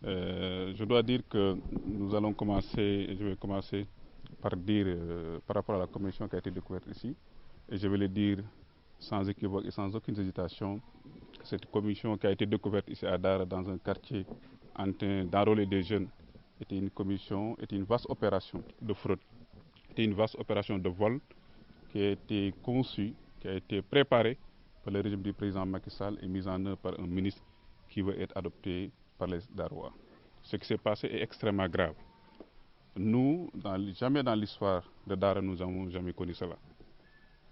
Je dois dire que nous allons commencer, je vais commencer par dire par rapport à la commission qui a été découverte ici, et je vais le dire sans équivoque et sans aucune hésitation, que cette commission qui a été découverte ici à Dara dans un quartier en train d'enrôler des jeunes était une commission, était une vaste opération de fraude, était une vaste opération de vol qui a été conçue, qui a été préparée par le régime du président Macky Sall et mise en œuvre par un ministre qui veut être adopté par les Darois. Ce qui s'est passé est extrêmement grave. Nous, jamais dans l'histoire de Dara, nous n'avons jamais connu cela.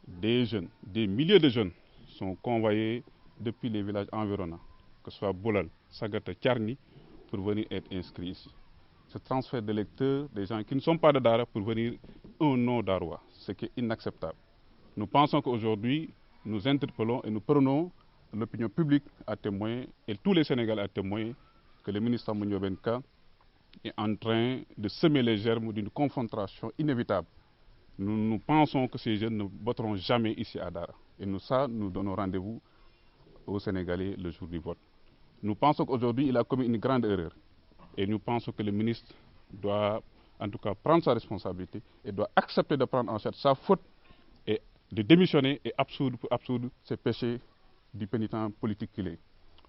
Des jeunes, des milliers de jeunes sont convoyés depuis les villages environnants, que ce soit Boulal, Sagata, Tcharni, pour venir être inscrits ici. Ce transfert d'électeurs, des gens qui ne sont pas de Dara, pour venir un nom d'Aroua, ce qui est inacceptable. Nous pensons qu'aujourd'hui, nous interpellons et nous prenons l'opinion publique à témoin et tous les Sénégalais à témoin que le ministre Amounio Benka est en train de semer les germes d'une confrontation inévitable. Nous pensons que ces jeunes ne voteront jamais ici à Dara. Et nous donnons rendez-vous aux Sénégalais le jour du vote. Nous pensons qu'aujourd'hui, il a commis une grande erreur. Et nous pensons que le ministre doit, en tout cas, prendre sa responsabilité et doit accepter de prendre en charge sa faute et de démissionner et absoudre ses péchés du pénitent politique qu'il est.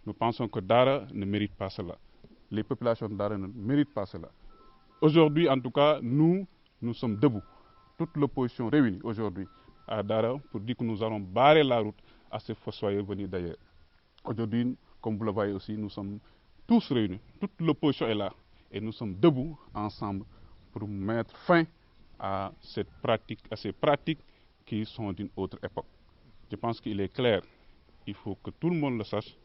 Nous pensons que Dara ne mérite pas cela. Les populations de Dara ne méritent pas cela. Aujourd'hui, en tout cas, nous sommes debout. Toute l'opposition réunie aujourd'hui à Dara pour dire que nous allons barrer la route à ces fossoyeurs venus d'ailleurs. Aujourd'hui, comme vous le voyez aussi, nous sommes tous réunis. Toute l'opposition est là. Et nous sommes debout ensemble pour mettre fin à ces pratiques qui sont d'une autre époque. Je pense qu'il est clair, il faut que tout le monde le sache,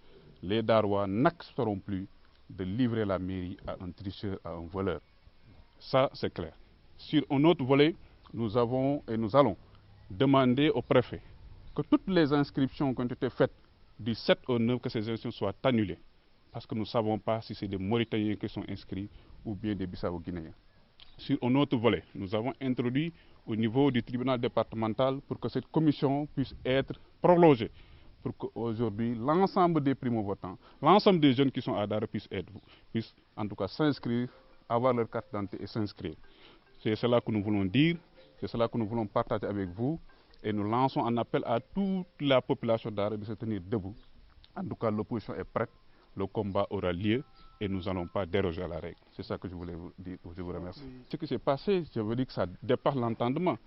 les Darois n'accepteront plus de livrer la mairie à un tricheur, à un voleur. Ça, c'est clair. Sur un autre volet, nous allons demander au préfet que toutes les inscriptions qui ont été faites du 7 au 9, que ces inscriptions soient annulées. Parce que nous ne savons pas si c'est des Mauritaniens qui sont inscrits ou bien des Bissau-Guinéens. Sur un autre volet, nous avons introduit au niveau du tribunal départemental pour que cette commission puisse être prolongée. Pour qu'aujourd'hui, l'ensemble des primo-votants, l'ensemble des jeunes qui sont à Dara puissent en tout cas s'inscrire, avoir leur carte d'identité et s'inscrire. C'est cela que nous voulons dire, c'est cela que nous voulons partager avec vous. Et nous lançons un appel à toute la population d'Ara de se tenir debout. En tout cas, l'opposition est prête, le combat aura lieu et nous n'allons pas déroger à la règle. C'est ça que je voulais vous dire. Je vous remercie. Ce qui s'est passé, je veux dire que ça dépasse l'entendement.